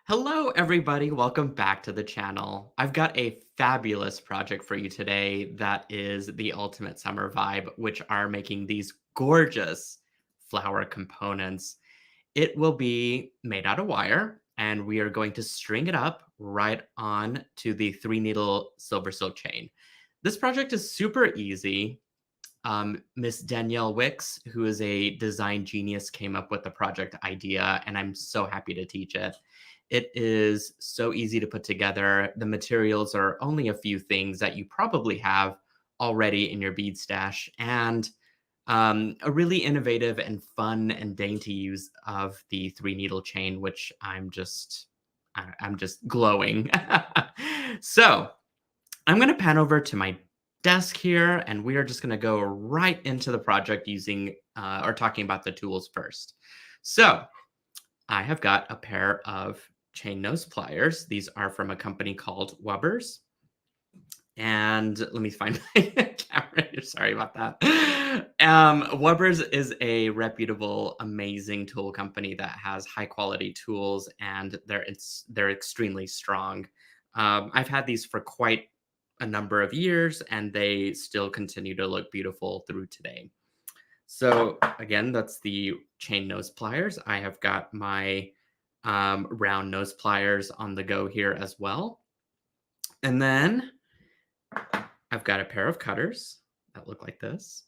Hello, everybody. Welcome back to the channel. I've got a fabulous project for you today that is the ultimate summer vibe, which are making these gorgeous flower components. It will be made out of wire, and we are going to string it up right on to the 3 needle silver silk chain. This project is super easy. Miss Danielle Wicks, who is a design genius, came up with the project idea, and I'm so happy to teach it. It is so easy to put together. The materials are only a few things that you probably have already in your bead stash, and a really innovative and fun and dainty use of the 3 needle chain, which I'm just glowing. So I'm going to pan over to my desk here, and we are just going to go right into the project using or talking about the tools first. So I have got a pair of chain nose pliers. These are from a company called Weber's. And let me find my camera here. Sorry about that. Weber's is a reputable, amazing tool company that has high quality tools, and they're extremely strong. I've had these for quite a number of years, and they still continue to look beautiful through today. So again, that's the chain nose pliers. I have got my round nose pliers on the go here as well. And then I've got a pair of cutters that look like this.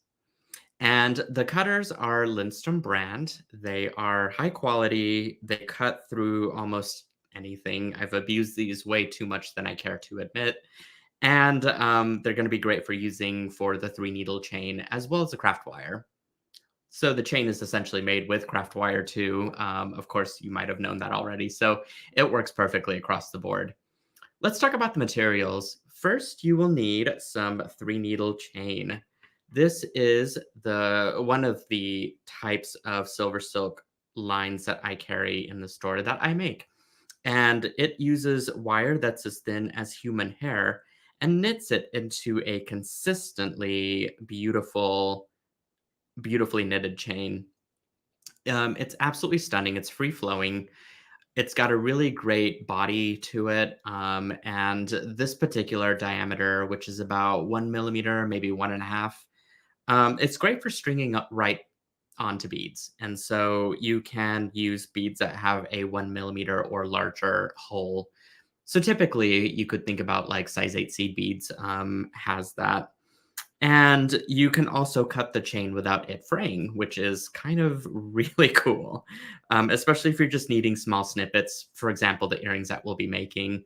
And the cutters are Lindstrom brand. They are high quality. They cut through almost anything. I've abused these way too much than I care to admit. And they're going to be great for using for the 3 needle chain as well as the craft wire. So the chain is essentially made with craft wire too. Of course, you might have known that already. So it works perfectly across the board. Let's talk about the materials. First, you will need some 3 needle chain. This is the one of the types of silver silk lines that I carry in the store that I make. And it uses wire that's as thin as human hair and knits it into a consistently beautifully knitted chain. It's absolutely stunning. It's free flowing. It's got a really great body to it. And this particular diameter, which is about 1 millimeter, maybe 1.5, it's great for stringing up right onto beads. And so you can use beads that have a 1 millimeter or larger hole. So typically you could think about like size 8 seed beads has that. And you can also cut the chain without it fraying, which is kind of really cool, especially if you're just needing small snippets. For example, the earrings that we'll be making,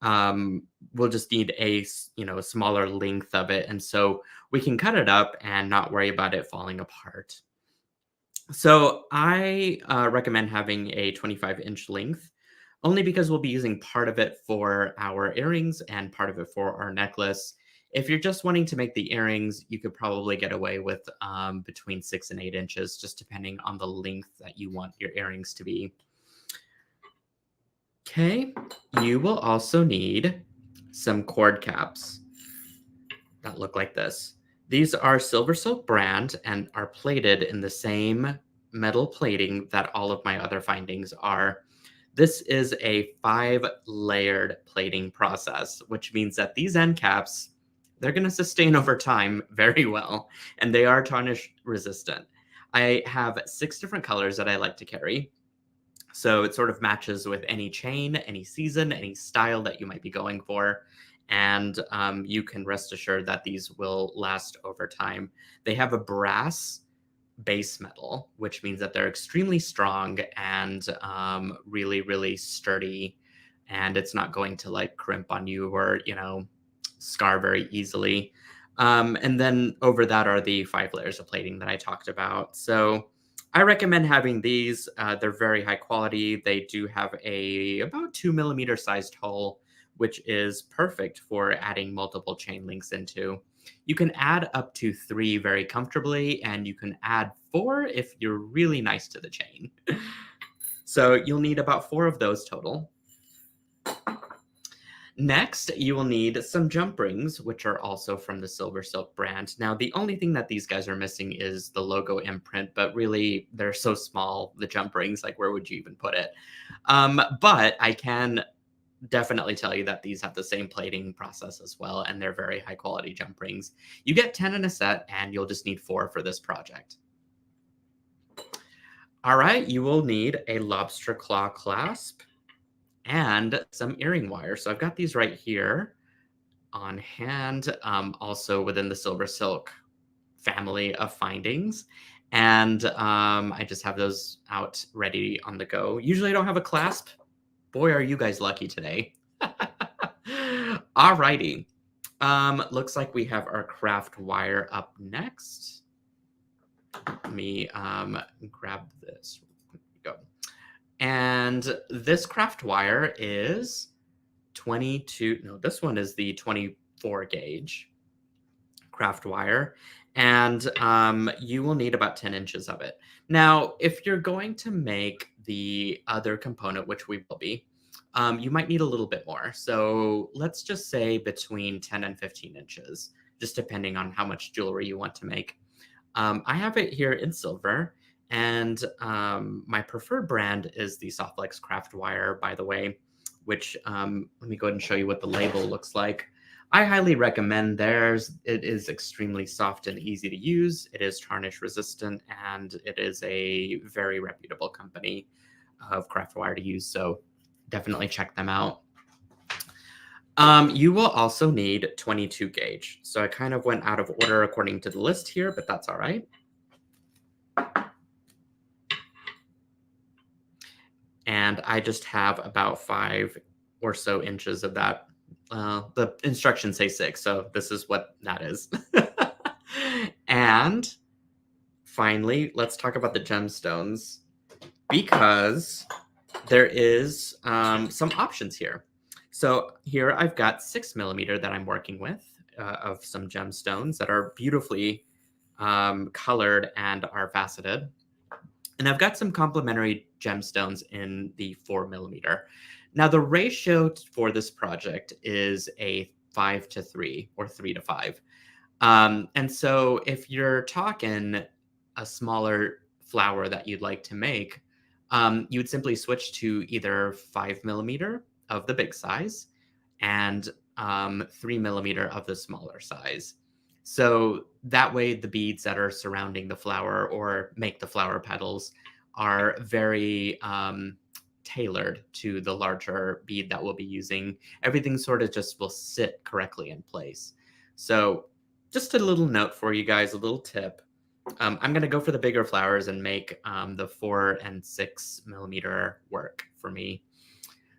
we'll just need a smaller length of it, and so we can cut it up and not worry about it falling apart. So I recommend having a 25-inch length, only because we'll be using part of it for our earrings and part of it for our necklace. If you're just wanting to make the earrings, you could probably get away with between 6 and 8 inches, just depending on the length that you want your earrings to be. Okay, you will also need some cord caps that look like this. These are SilverSilk brand and are plated in the same metal plating that all of my other findings are. This is a 5-layered plating process, which means that these end caps, they're going to sustain over time very well, and they are tarnish resistant. I have 6 different colors that I like to carry. So it sort of matches with any chain, any season, any style that you might be going for. And you can rest assured that these will last over time. They have a brass base metal, which means that they're extremely strong and really, really sturdy. And it's not going to like crimp on you or, scar very easily. And then over that are the 5 layers of plating that I talked about. So I recommend having these. They're very high quality. They do have a about 2 millimeter sized hole, which is perfect for adding multiple chain links into. You can add up to 3 very comfortably, and you can add 4 if you're really nice to the chain. So you'll need about 4 of those total. Next, you will need some jump rings, which are also from the SilverSilk brand. Now, the only thing that these guys are missing is the logo imprint, but really, they're so small, the jump rings, like where would you even put it? But I can definitely tell you that these have the same plating process as well, and they're very high quality jump rings. You get 10 in a set, and you'll just need 4 for this project. All right, you will need a lobster claw clasp and some earring wire. So I've got these right here on hand, also within the SilverSilk family of findings. And I just have those out ready on the go. Usually I don't have a clasp. Boy, are you guys lucky today. Alrighty. Looks like we have our craft wire up next. Let me grab this. There we go. And this craft wire is 22. No, this one is the 24 gauge craft wire. And you will need about 10 inches of it. Now, if you're going to make the other component, which we will be, you might need a little bit more. So let's just say between 10 and 15 inches, just depending on how much jewelry you want to make. I have it here in silver, and my preferred brand is the Softlex Craft Wire, by the way, which let me go ahead and show you what the label looks like. I highly recommend theirs. It is extremely soft and easy to use. It is tarnish resistant, and it is a very reputable company of craft wire to use. So definitely check them out. You will also need 22 gauge. So I kind of went out of order according to the list here, but that's all right. And I just have about 5 or so inches of that. The instructions say 6, so this is what that is. And finally, let's talk about the gemstones, because there is some options here. So here I've got 6mm that I'm working with of some gemstones that are beautifully colored and are faceted. And I've got some complementary gemstones in the 4mm. Now, the ratio for this project is a 5-3 or 3-5. And so if you're talking a smaller flower that you'd like to make, you would simply switch to either 5mm of the big size and 3mm of the smaller size. So that way the beads that are surrounding the flower or make the flower petals are very tailored to the larger bead that we'll be using. Everything sort of just will sit correctly in place. So just a little note for you guys, a little tip. I'm going to go for the bigger flowers and make the 4 and 6mm work for me.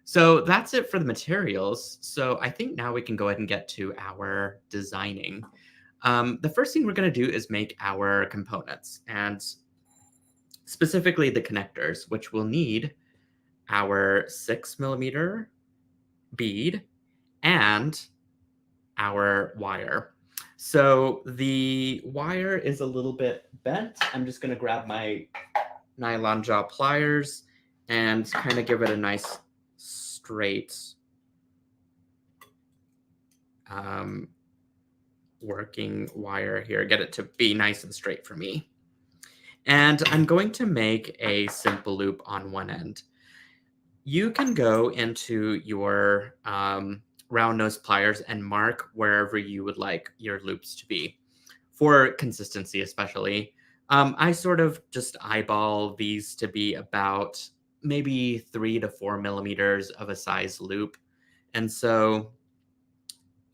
So that's it for the materials. So I think now we can go ahead and get to our designing. The first thing we're going to do is make our components, and specifically the connectors, which will need our 6mm bead and our wire. So the wire is a little bit bent. I'm just going to grab my nylon jaw pliers and kind of give it a nice straight working wire here. Get it to be nice and straight for me. And I'm going to make a simple loop on one end. You can go into your round nose pliers and mark wherever you would like your loops to be. For consistency especially, I sort of just eyeball these to be about maybe 3 to 4mm of a size loop. And so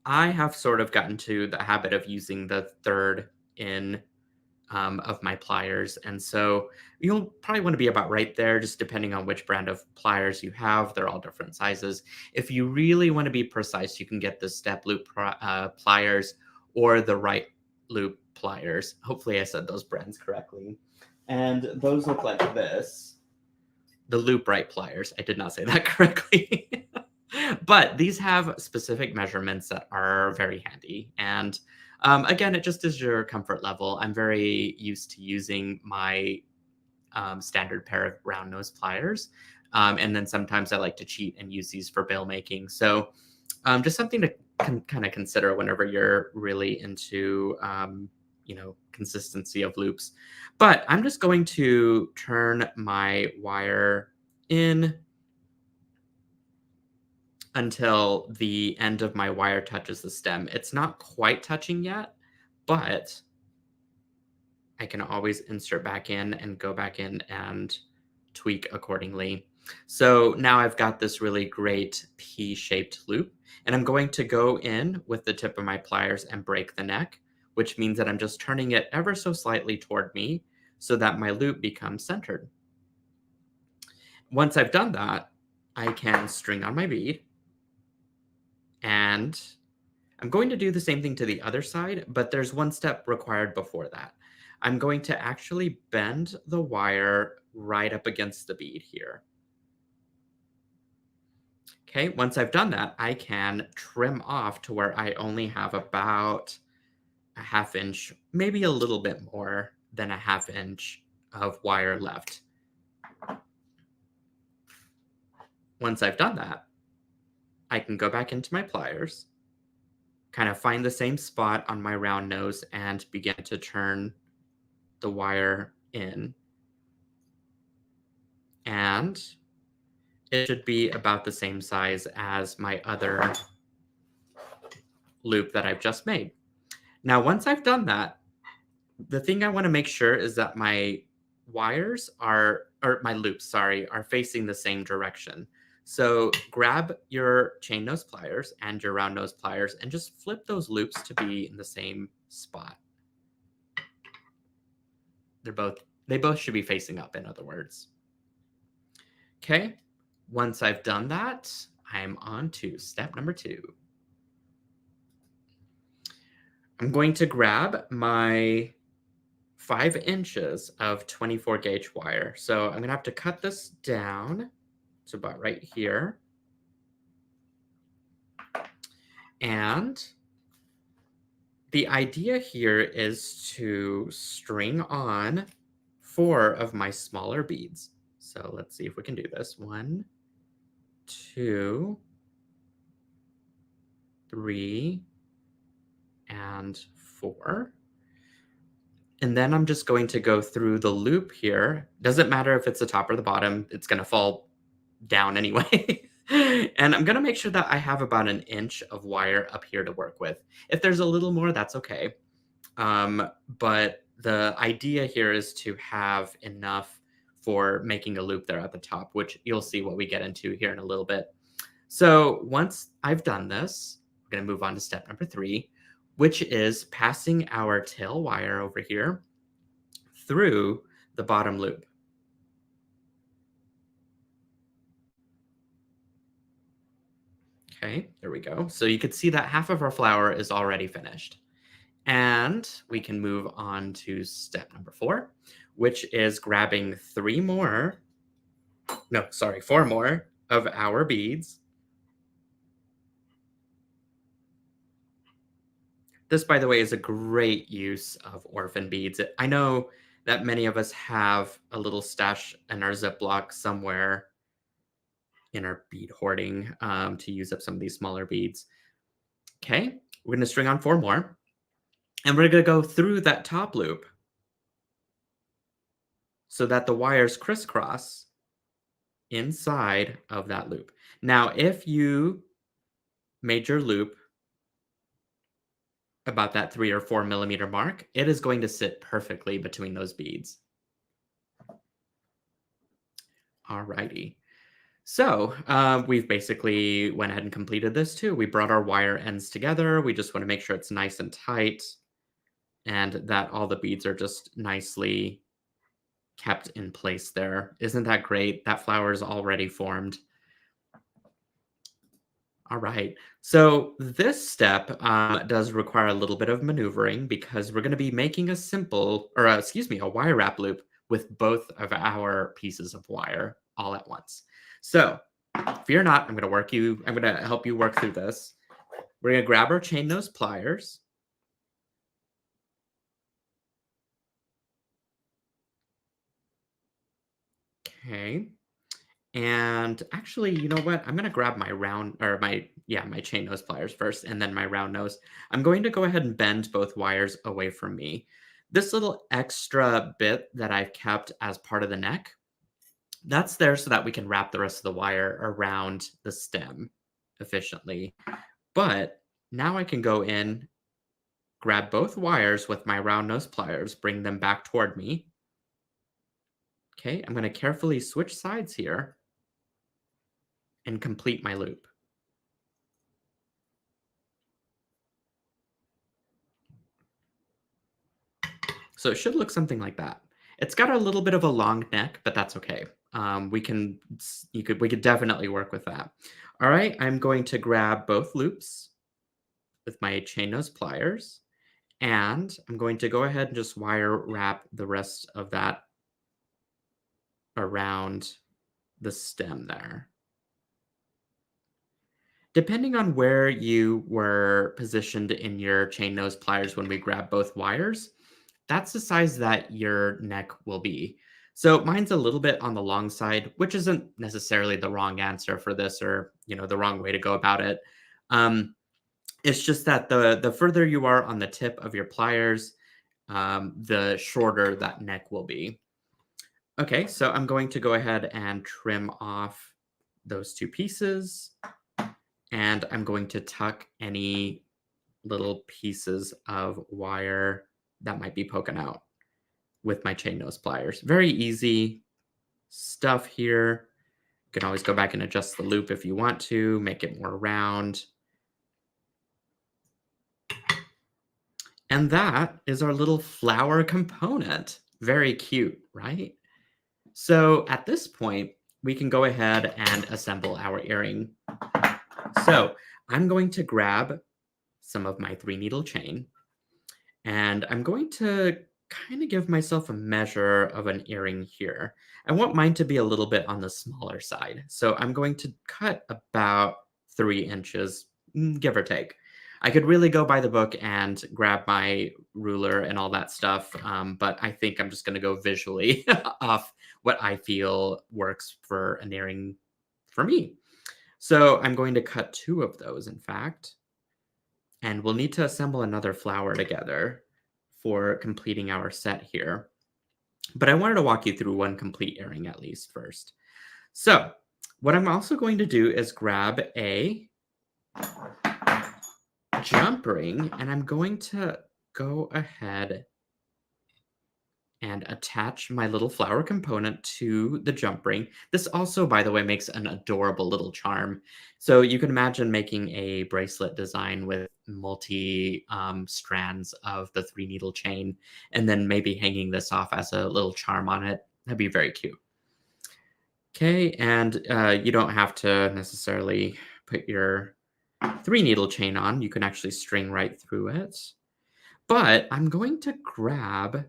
I have sort of gotten to the habit of using the third in of my pliers. And so you'll probably want to be about right there, just depending on which brand of pliers you have. They're all different sizes. If you really want to be precise, you can get the step loop pliers or the right loop pliers. Hopefully I said those brands correctly. And those look like this. The loop right pliers. I did not say that correctly. But these have specific measurements that are very handy. And again, it just is your comfort level. I'm very used to using my standard pair of round nose pliers. And then sometimes I like to cheat and use these for bail making. So Just something to kind of consider whenever you're really into, consistency of loops. But I'm just going to turn my wire in until the end of my wire touches the stem. It's not quite touching yet, but I can always insert back in and go back in and tweak accordingly. So now I've got this really great P-shaped loop, and I'm going to go in with the tip of my pliers and break the neck, which means that I'm just turning it ever so slightly toward me so that my loop becomes centered. Once I've done that, I can string on my bead, and I'm going to do the same thing to the other side, but there's one step required before that. I'm going to actually bend the wire right up against the bead here. Okay, once I've done that, I can trim off to where I only have about a half inch, maybe a little bit more than a half inch of wire left. Once I've done that, I can go back into my pliers, kind of find the same spot on my round nose and begin to turn the wire in. And it should be about the same size as my other loop that I've just made. Now, once I've done that, the thing I want to make sure is that my wires are, or my loops, sorry, are facing the same direction. So grab your chain nose pliers and your round nose pliers and just flip those loops to be in the same spot. They both should be facing up, in other words. Okay, once I've done that, I'm on to step number 2. I'm going to grab my 5 inches of 24 gauge wire. So I'm going to have to cut this down to about right here. And the idea here is to string on 4 of my smaller beads. So let's see if we can do this. 1, 2, 3, and 4. And then I'm just going to go through the loop here. Doesn't matter if it's the top or the bottom, it's going to fall down anyway. And I'm going to make sure that I have about an inch of wire up here to work with. If there's a little more, that's okay. But the idea here is to have enough for making a loop there at the top, which you'll see what we get into here in a little bit. So once I've done this, we're going to move on to step number 3, which is passing our tail wire over here through the bottom loop. Okay, there we go. So you could see that half of our flower is already finished. And we can move on to step number 4, which is grabbing 4 more of our beads. This, by the way, is a great use of orphan beads. I know that many of us have a little stash in our Ziploc somewhere in our bead hoarding to use up some of these smaller beads. Okay, we're going to string on 4 more. And we're going to go through that top loop so that the wires crisscross inside of that loop. Now, if you made your loop about that 3 or 4 millimeter mark, it is going to sit perfectly between those beads. Alrighty. So we've basically went ahead and completed this too. We brought our wire ends together. We just want to make sure it's nice and tight and that all the beads are just nicely kept in place there. Isn't that great? That flower is already formed. All right. So this step does require a little bit of maneuvering because we're going to be making a a wire wrap loop with both of our pieces of wire all at once. So fear not, I'm going to help you work through this. We're going to grab our chain nose pliers. Okay. And actually, you know what? I'm gonna grab my round or my chain nose pliers first and then my round nose. I'm going to go ahead and bend both wires away from me. This little extra bit that I've kept as part of the neck, that's there so that we can wrap the rest of the wire around the stem efficiently. But now I can go in, grab both wires with my round nose pliers, bring them back toward me. Okay, I'm gonna carefully switch sides here and complete my loop. So it should look something like that. It's got a little bit of a long neck, but that's okay. We could definitely work with that. All right, I'm going to grab both loops with my chain nose pliers, and I'm going to go ahead and just wire wrap the rest of that around the stem there. Depending on where you were positioned in your chain nose pliers when we grabbed both wires, that's the size that your neck will be. So mine's a little bit on the long side, which isn't necessarily the wrong answer for this or, the wrong way to go about it. Um, it's just that the further you are on the tip of your pliers, the shorter that neck will be. Okay, so I'm going to go ahead and trim off those two pieces, and I'm going to tuck any little pieces of wire that might be poking out with my chain nose pliers. Very easy stuff here. You can always go back and adjust the loop if you want to, make it more round. And that is our little flower component. Very cute, right? So at this point, we can go ahead and assemble our earring. So I'm going to grab some of my 3-needle chain, and I'm going to kind of give myself a measure of an earring here. I want mine to be a little bit on the smaller side. So I'm going to cut about 3 inches, give or take. I could really go by the book and grab my ruler and all that stuff, but I think I'm just going to go visually off what I feel works for an earring for me. So I'm going to cut 2 of those, in fact, and we'll need to assemble another flower together for completing our set here. But I wanted to walk you through one complete earring at least first. So what I'm also going to do is grab a jump ring, and I'm going to go ahead and attach my little flower component to the jump ring. This also, by the way, makes an adorable little charm. So you can imagine making a bracelet design with multi strands of the 3-needle chain, and then maybe hanging this off as a little charm on it. That'd be very cute. Okay, and you don't have to necessarily put your 3-needle chain on. You can actually string right through it. But I'm going to grab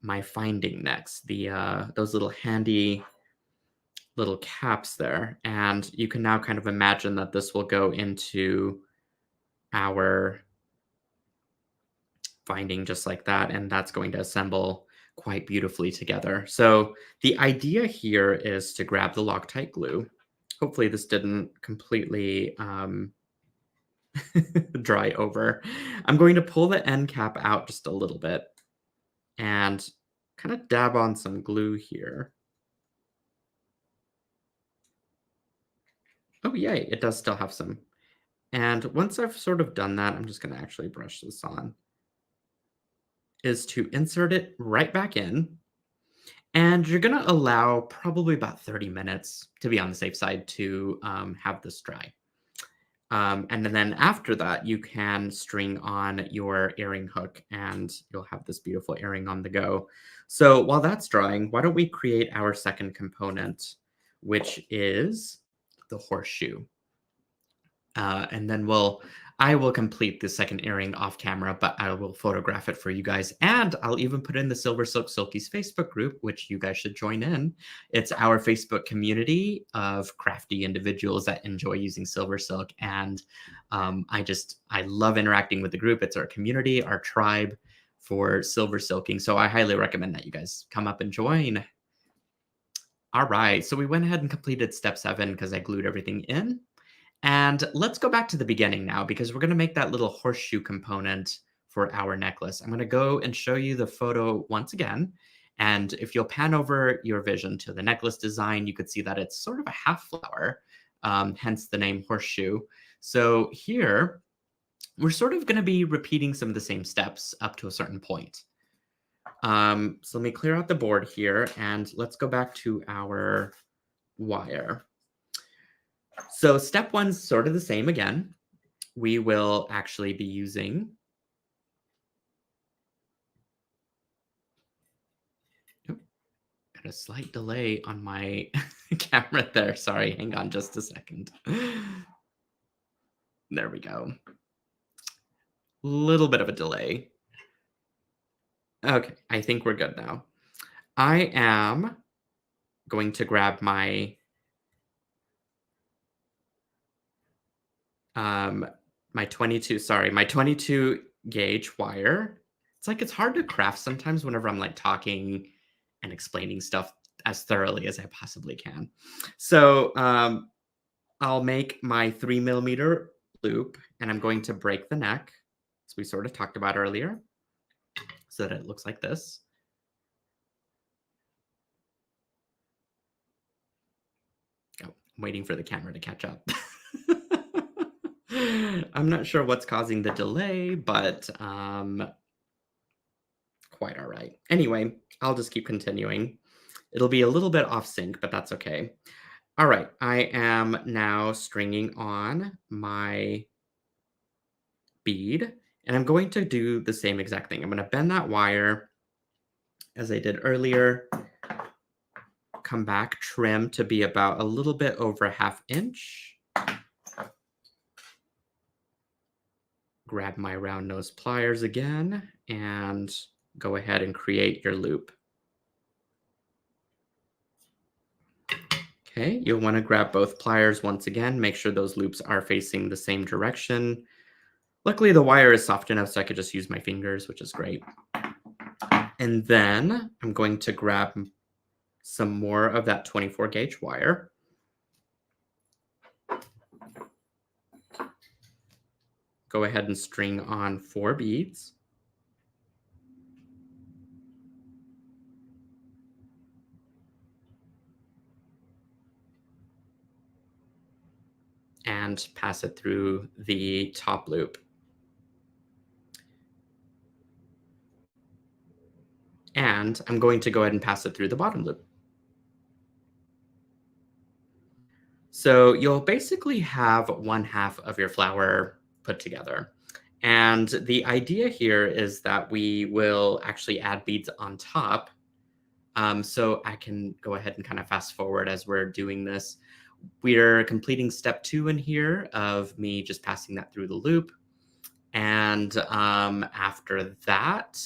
my finding necks, those little handy little caps there, and you can now kind of imagine that this will go into our finding just like that, and that's going to assemble quite beautifully together. So the idea here is to grab the Loctite glue. Hopefully this didn't completely dry over. I'm going to pull the end cap out just a little bit and kind of dab on some glue here. Oh, yay, it does still have some. And once I've sort of done that, I'm just going to actually brush this on, is to insert it right back in. And you're going to allow probably about 30 minutes to be on the safe side to have this dry. And then after that, you can string on your earring hook and you'll have this beautiful earring on the go. So while that's drying, why don't we create our second component, which is the horseshoe. And then I will complete the second earring off camera, but I will photograph it for you guys. And I'll even put in the SilverSilk Silkies Facebook group, which you guys should join in. It's our Facebook community of crafty individuals that enjoy using SilverSilk. And I love interacting with the group. It's our community, our tribe for silver silking. So I highly recommend that you guys come up and join. All right, so we went ahead and completed step 7 because I glued everything in. And let's go back to the beginning now because we're going to make that little horseshoe component for our necklace. I'm going to go and show you the photo once again. And if you'll pan over your vision to the necklace design, you could see that it's sort of a half flower, hence the name horseshoe. So here, we're sort of going to be repeating some of the same steps up to a certain point. So let me clear out the board here and let's go back to our wire. So step 1's sort of the same again. We will actually be using got a slight delay on my camera there. Sorry, hang on just a second. There we go. Little bit of a delay. Okay, I think we're good now. I am going to grab my my 22 gauge wire. It's like it's hard to craft sometimes whenever I'm like talking and explaining stuff as thoroughly as I possibly can. So I'll make my 3mm loop and I'm going to break the neck, as we sort of talked about earlier, so that it looks like this. Oh, I'm waiting for the camera to catch up. I'm not sure what's causing the delay, but quite all right. Anyway, I'll just keep continuing. It'll be a little bit off sync, but that's okay. All right, I am now stringing on my bead, and I'm going to do the same exact thing. I'm going to bend that wire as I did earlier, come back, trim to be about a little bit over 1/2 inch. Grab my round nose pliers again and go ahead and create your loop. Okay, you'll want to grab both pliers once again, make sure those loops are facing the same direction. Luckily, the wire is soft enough so I could just use my fingers, which is great. And then I'm going to grab some more of that 24 gauge wire. Go ahead and string on 4 beads. And pass it through the top loop. And I'm going to go ahead and pass it through the bottom loop. So you'll basically have 1/2 of your flower put together. And the idea here is that we will actually add beads on top. So I can go ahead and kind of fast forward as we're doing this. We're completing step 2 in here of me just passing that through the loop. And after that,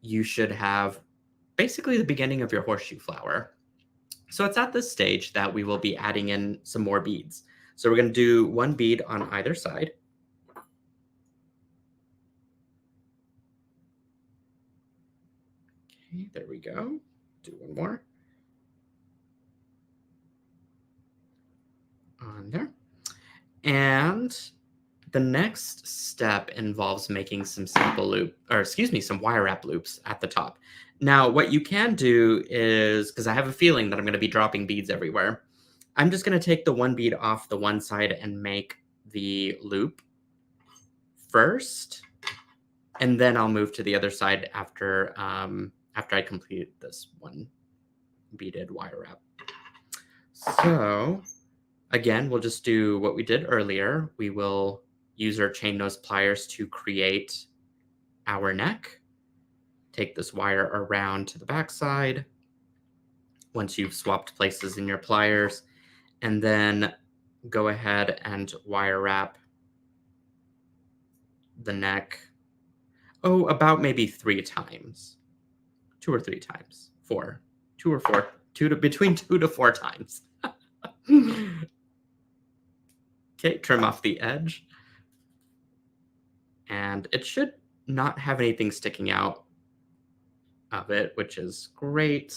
you should have basically the beginning of your horseshoe flower. So it's at this stage that we will be adding in some more beads. So we're going to do 1 bead on either side. Okay, there we go. Do 1 more. On there. And the next step involves making some some wire wrap loops at the top. Now, what you can do is, because I have a feeling that I'm going to be dropping beads everywhere, I'm just going to take the 1 bead off the one side and make the loop first, and then I'll move to the other side after I complete this 1 beaded wire wrap. So again, we'll just do what we did earlier. We will use our chain nose pliers to create our neck. Take this wire around to the back side once you've swapped places in your pliers, and then go ahead and wire wrap the neck, about maybe 3 times. 2 or 3 times. 4. 2 or 4. Between 2 to 4 times. Okay, trim off the edge. And it should not have anything sticking out of it, which is great.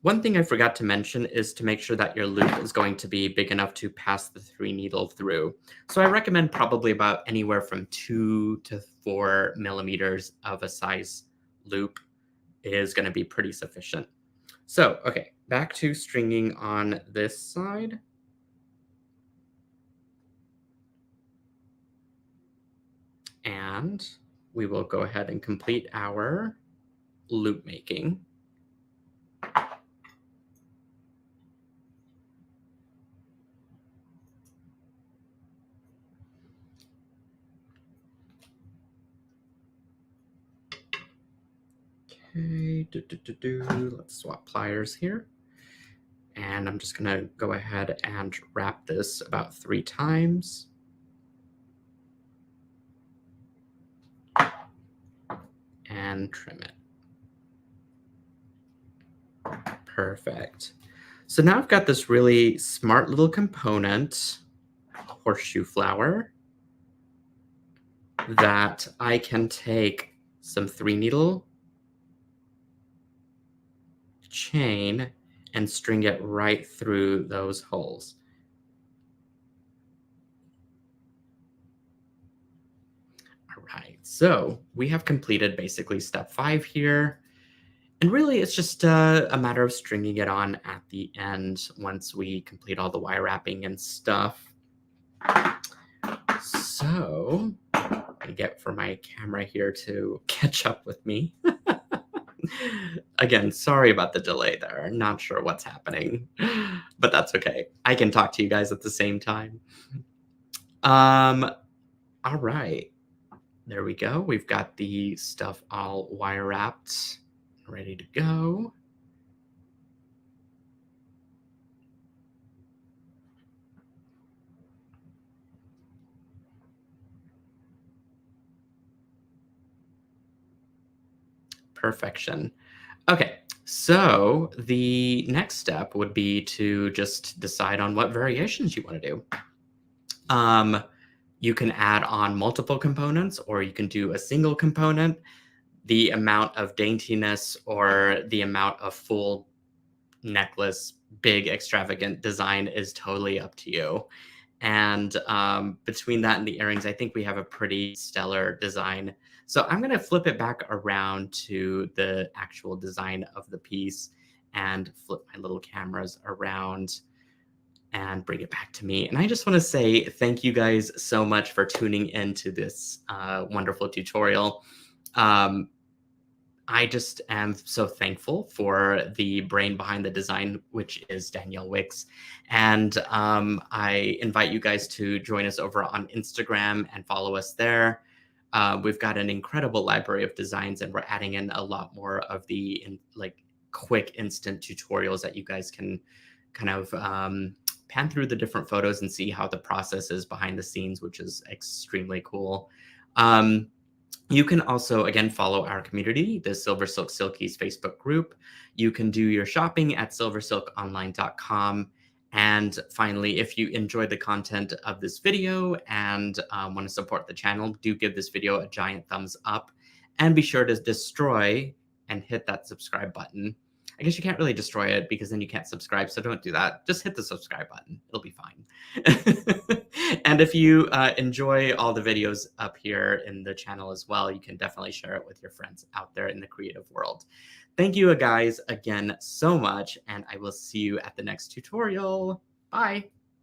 One thing I forgot to mention is to make sure that your loop is going to be big enough to pass the 3 needle through. So I recommend probably about anywhere from 2 to 4 millimeters of a size loop is going to be pretty sufficient. So, okay, back to stringing on this side. And we will go ahead and complete our loop making. Okay, let's swap pliers here. And I'm just gonna go ahead and wrap this about 3 times. And trim it. Perfect. So now I've got this really smart little component, horseshoe flower, that I can take some 3 needle chain and string it right through those holes. All right, so we have completed basically step 5 here. And really, it's just a matter of stringing it on at the end once we complete all the wire wrapping and stuff. So, I get for my camera here to catch up with me. Again, sorry about the delay there. Not sure what's happening, but that's okay. I can talk to you guys at the same time. All right. There we go. We've got the stuff all wire wrapped, ready to go. Perfection. Okay, so the next step would be to just decide on what variations you want to do. You can add on multiple components, or you can do a single component. The amount of daintiness or the amount of full necklace, big extravagant design is totally up to you. And between that and the earrings, I think we have a pretty stellar design. So I'm going to flip it back around to the actual design of the piece and flip my little cameras around and bring it back to me. And I just want to say thank you guys so much for tuning into this wonderful tutorial. Um, I just am so thankful for the brain behind the design, which is Danielle Wicks. And I invite you guys to join us over on Instagram and follow us there. We've got an incredible library of designs, and we're adding in a lot more of the quick instant tutorials that you guys can kind of pan through the different photos and see how the process is behind the scenes, which is extremely cool. You can also, again, follow our community, the SilverSilk Silkies Facebook group. You can do your shopping at silversilkonline.com. And finally, if you enjoyed the content of this video and want to support the channel, do give this video a giant thumbs up. And be sure to destroy and hit that subscribe button. I guess you can't really destroy it because then you can't subscribe, so don't do that. Just hit the subscribe button. It'll be fine. And if you enjoy all the videos up here in the channel as well, you can definitely share it with your friends out there in the creative world. Thank you guys again so much, and I will see you at the next tutorial. Bye.